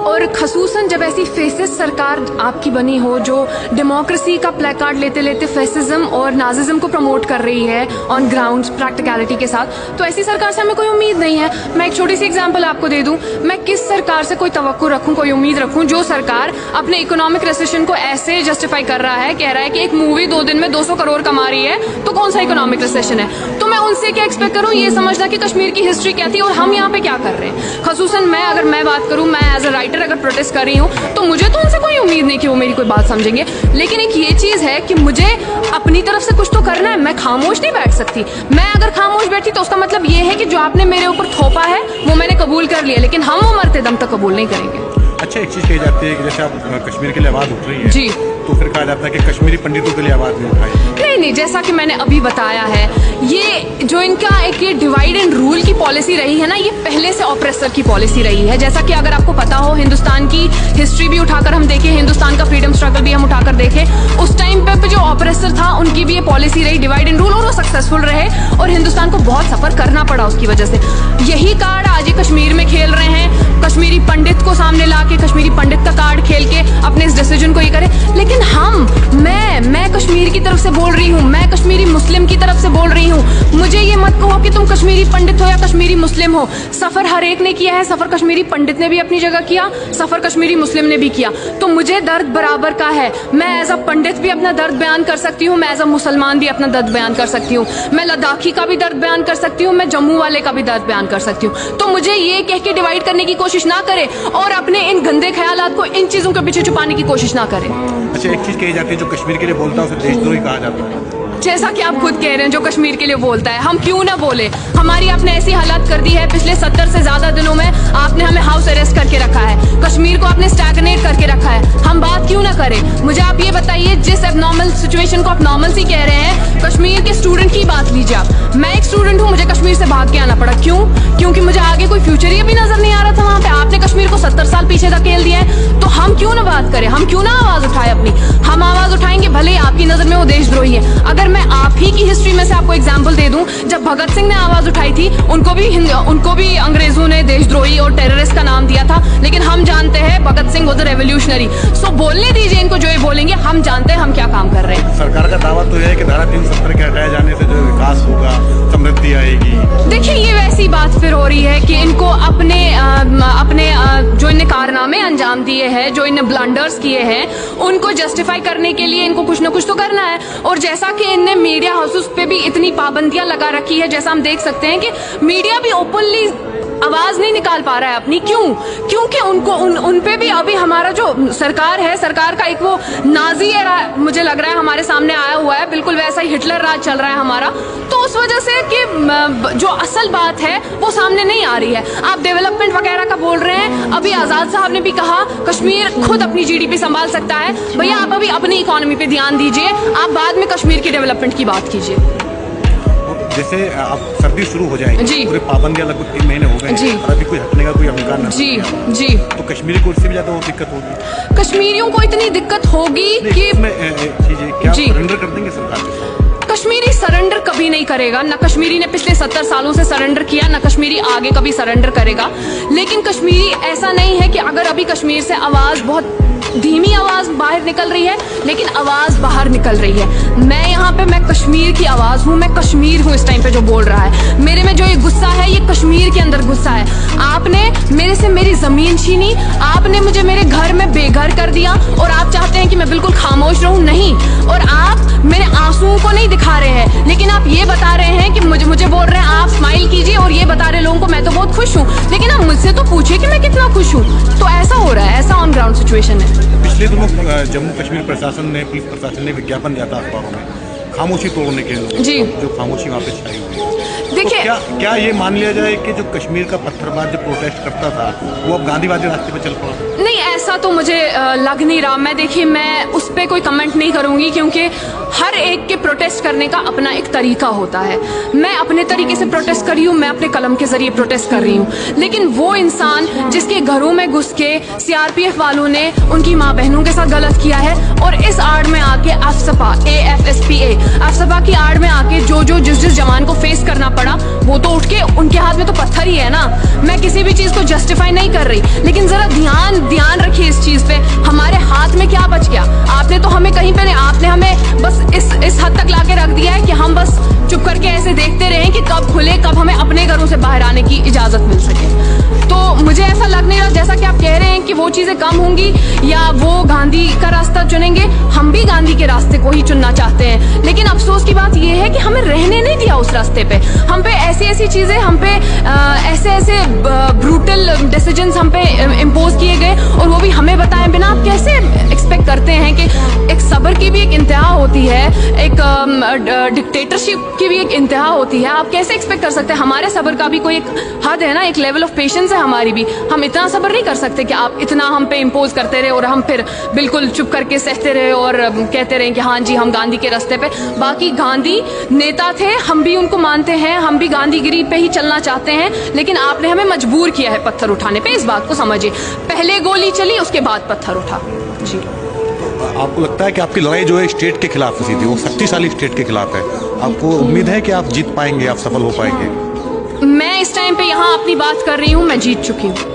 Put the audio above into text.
और खसूसन जब ऐसी फेसिस सरकार आपकी बनी हो जो डेमोक्रेसी का प्लेकार्ड लेते लेते फेसिज्म और नाजिज्म को प्रमोट कर रही है ऑन ग्राउंड प्रैक्टिकलिटी के साथ, तो ऐसी सरकार से हमें कोई उम्मीद नहीं है। मैं एक छोटी सी एग्जांपल आपको दे दूं, मैं किस सरकार से कोई तवक्को रखूं, कोई उम्मीद रखूं जो सरकार अपने इकोनॉमिक रिसेशन को ऐसे जस्टिफाई कर रहा है, कह रहा है कि एक मूवी 2 दिन में 200 करोड़ कमा रही है तो कौन सा इकोनॉमिक रिसेशन है। तो मैं उनसे क्या एक्सपेक्ट करूं, ये समझना कि कश्मीर की हिस्ट्री क्या थी और हम यहाँ पे क्या कर रहे हैं। खसूसन अगर मैं बात करूं, मैं एज अ राइटर अगर प्रोटेस्ट कर रही हूं तो मुझे तो उनसे कोई उम्मीद नहीं कि वो मेरी कोई बात समझेंगे, लेकिन एक ये चीज है कि मुझे अपनी तरफ से कुछ तो करना है। मैं खामोश नहीं बैठ सकती। मैं अगर खामोश बैठी तो उसका मतलब ये है कि जो आपने मेरे ऊपर थोपा है वो मैंने कबूल कर लिया, लेकिन हम वो मरते दम तक कबूल नहीं करेंगे। अच्छा, एक चीज कही जाती है कि जैसे आप कश्मीर के लिए आवाज उठ रही है जी, तो फिर कहा जाता है कि कश्मीरी पंडितों के लिए आवाज नहीं उठाई। नहीं, जैसा कि मैंने अभी बताया है, ये जो इनका एक ये डिवाइड एंड रूल की पॉलिसी रही है ना, ये पहले से ऑप्रेसर की पॉलिसी रही है। जैसा कि अगर आपको पता हो, हिंदुस्तान की हिस्ट्री भी उठाकर हम देखें, हिंदुस्तान का फ्रीडम स्ट्रगल भी हम उठाकर देखें, उस टाइम पे जो ऑप्रेसर था उनकी भी ये पॉलिसी रही डिवाइड एंड रूल, और वो सक्सेसफुल रहे और हिंदुस्तान को बहुत सफर करना पड़ा उसकी वजह से। यही कार्ड आज ये कश्मीर में खेल रहे हैं, कश्मीरी पंडित को सामने ला के, कश्मीरी पंडित का कार्ड खेल के अपने इस डिसीजन को ये करे। लेकिन मैं कश्मीर की तरफ से बोल रही हूँ, मैं कश्मीरी मुस्लिम की तरफ से बोल रही हूँ। मुझे ये मत कहो कि तुम कश्मीरी पंडित हो या कश्मीरी मुस्लिम हो। सफर हर एक ने किया है, सफर कश्मीरी पंडित ने भी अपनी जगह किया, सफर कश्मीरी मुस्लिम ने भी किया। तो मुझे दर्द बराबर का है। मैं एज अ पंडित भी अपना दर्द बयान कर सकती हूँ, मैं एज अ मुसलमान भी अपना दर्द बयान कर सकती हूँ, मैं लद्दाखी का भी दर्द बयान कर सकती हूँ, मैं जम्मू वाले का भी दर्द बयान कर सकती हूँ। तो मुझे ये कह के डिवाइड करने की कोशिश ना करे और अपने इन गंदे ख्यालात को इन चीजों के पीछे छुपाने की कोशिश ना करे। अच्छा, एक चीज कही जाती है, जो कश्मीर के लिए बोलता है उसे देशद्रोही कहा जाता है। जैसा कि आप खुद कह रहे हैं, जो कश्मीर के लिए बोलता है, हम क्यों ना बोले। हमारी आपने ऐसी हालत कर दी है, पिछले 70 से ज्यादा दिनों में आपने हमें हाउस अरेस्ट करके रखा है, कश्मीर को आपने स्टैग्नेट करके रखा है, हम बात क्यों ना करें। मुझे आप ये बताइए, जिस एबनॉर्मल सिचुएशन को आप नॉर्मल सी कह रहे हैं, कश्मीर के स्टूडेंट की बात लीजिए आप। मैं एक स्टूडेंट हूँ, मुझे कश्मीर से भाग के आना पड़ा। क्यों? क्योंकि मुझे आगे कोई फ्यूचर ही अभी नजर नहीं आ रहा था वहां पे। आपने कश्मीर को 70 साल पीछे धकेल दिया है, तो हम क्यों ना बात करें, हम क्यों ना आवाज उठाए अपनी। हम आवाज उठाएंगे, भले ही आपकी नजर में वो देशद्रोही है। अगर मैं आप ही की हिस्ट्री में से आपको एग्जांपल दे दूं, जब भगत सिंह ने आवाज उठाई थी, उनको भी अंग्रेजों ने देशद्रोही और टेररिस्ट का नाम दिया था, लेकिन हम जानते हैं Bhagat Singh was a revolutionary. सो बोलने दीजिए इनको जो ये बोलेंगे, हम जानते हैं हम क्या काम कर रहे हैं। सरकार का दावा तो यह है कि धारा 370 के हटाए जाने से जो विकास होगा, समृद्धि आएगी। देखिए, ये वैसी बात फिर हो रही है कि इनको अपने जो इन्हें कारनामे अंजाम दिए हैं, जो इन्हें ब्लंडर्स किए हैं, उनको जस्टिफाई करने के लिए इनको कुछ ना कुछ तो करना है। और जैसा कि इनने मीडिया हाउसेस पे भी इतनी पाबंदियां लगा रखी है, जैसा हम देख सकते हैं कि मीडिया भी ओपनली आवाज नहीं निकाल पा रहा है अपनी। क्यों? क्योंकि उन पे भी अभी हमारा जो सरकार है, सरकार का एक वो नाजी एरा मुझे लग रहा है हमारे सामने आया हुआ है, बिल्कुल वैसा ही हिटलर राज चल रहा है हमारा। तो उस वजह से कि जो असल बात है वो सामने नहीं आ रही है। आप डेवलपमेंट वगैरह का बोल रहे हैं, अभी आजाद साहब ने भी कहा कश्मीर खुद अपनी जीडीपी संभाल सकता है। भैया, आप अभी अपनी इकोनॉमी पे ध्यान दीजिए, आप बाद में कश्मीर की डेवलपमेंट की बात कीजिए। जैसे अब सर्दी शुरू हो जाएगी जी, पूरे पाबंदियां लगभग 3 महीने हो गए जी, और अभी कोई हटने का कोई इम्कान नहीं जी, तो कश्मीरी को इससे भी ज्यादा दिक्कत होगी। कश्मीरियों को इतनी दिक्कत होगी कि क्या सरेंडर कर देंगे सरकार? कश्मीरी सरेंडर कभी नहीं करेगा, न कश्मीरी ने पिछले 70 सालों से सरेंडर किया, न कश्मीरी आगे कभी सरेंडर करेगा। लेकिन कश्मीरी ऐसा नहीं है कि अगर अभी कश्मीर से आवाज, बहुत धीमी आवाज बाहर निकल रही है, लेकिन आवाज बाहर निकल रही है। मैं यहाँ पे, मैं कश्मीर की आवाज हूँ, मैं कश्मीर हूँ इस टाइम पे जो बोल रहा है। मेरे में जो ये गुस्सा है, ये कश्मीर के अंदर गुस्सा है। आपने मेरे से मेरी जमीन छीनी, आपने मुझे मेरे घर में बेघर कर दिया, और आप चाहते हैं कि मैं बिल्कुल खामोश रहूं। नहीं, और आप मेरे आंसुओं को नहीं दिखा रहे हैं, लेकिन आप ये बता रहे हैं कि मुझे बोल रहे हैं आप स्माइल कीजिए, और ये बता रहे लोगों को मैं तो बहुत खुश हूँ। लेकिन आप मुझसे तो पूछिए कि मैं कितना खुश हूँ। तो ऐसा हो रहा है, ऐसा ऑन ग्राउंड सिचुएशन है। पिछले दिनों जम्मू कश्मीर प्रशासन ने, पुलिस प्रशासन ने विज्ञापन दिया था अखबारों में खामोशी तोड़ने के लिए जी, जो खामोशी वहाँ पे छाई हुई है। देखिए, तो क्या ये मान लिया जाए कि जो कश्मीर का पत्थरबाज जो प्रोटेस्ट करता था वो अब गांधीवादी रास्ते पे चल पड़ा? नहीं, ऐसा तो मुझे लग नहीं रहा। मैं उस पर कोई कमेंट नहीं करूंगी, क्योंकि हर एक के प्रोटेस्ट करने का अपना एक तरीका होता है। मैं अपने तरीके से प्रोटेस्ट कर रही हूँ, मैं अपने कलम के जरिए प्रोटेस्ट कर रही हूँ। लेकिन वो इंसान जिसके घरों में घुस के सीआरपीएफ वालों ने उनकी माँ बहनों के साथ गलत किया है, और इस आड़ में आके अफसपा की आड़ में आके जिस जवान को फेस करना पड़ा, वो तो उठ के, उनके हाथ में तो पत्थर ही है ना। मैं किसी भी चीज को जस्टिफाई नहीं कर रही, लेकिन जरा ध्यान खुले, कब हमें अपने घरों से बाहर आने की इजाजत मिल सके। तो मुझे ऐसा लग नहीं रहा, जैसा कि आप कह रहे हैं कि वो चीजें कम होंगी या वो गांधी का रास्ता चुनेंगे, हम भी गांधी के रास्ते को ही चुनना चाहते हैं। लेकिन अफसोस की बात यह है कि हमें रहने नहीं दिया उस रास्ते पे। हम पे ऐसी ऐसी चीजें, हम पे ऐसे ऐसे ब्रूटल डिसीजंस हम पे इम्पोज किए गए, और वो भी हमें बताए बिना। आप कैसे एक्सपेक्ट करते हैं कि एक सब्र की भी एक इंतहा होती है, एक डिक्टेटरशिप की भी एक इंतहा होती है। आप कैसे एक्सपेक्ट कर सकते हैं? हमारे सब्र का भी कोई एक हद है ना, एक लेवल ऑफ पेशेंस है हमारी भी। हम इतना सब्र नहीं कर सकते कि आप इतना हम पे इम्पोज करते रहे और हम फिर बिल्कुल चुप करके सहते रहे और कहते रहे कि हाँ जी हम गांधी के रास्ते पे। बाकी गांधी नेता थे, हम भी उनको मानते हैं, हम भी गांधीगिरी पे ही चलना चाहते हैं, लेकिन आपने हमें मजबूर किया है पत्थर उठाने पे। इस बात को समझिए, पहले गोली चली, उसके बाद पत्थर उठा। जी, आपको लगता है कि आपकी लड़ाई जो है स्टेट के खिलाफ थी, वो शक्तिशाली स्टेट के खिलाफ है? आपको उम्मीद है कि आप जीत पाएंगे, आप सफल हो पाएंगे? मैं इस टाइम पे यहाँ अपनी बात कर रही हूँ, मैं जीत चुकी हूँ।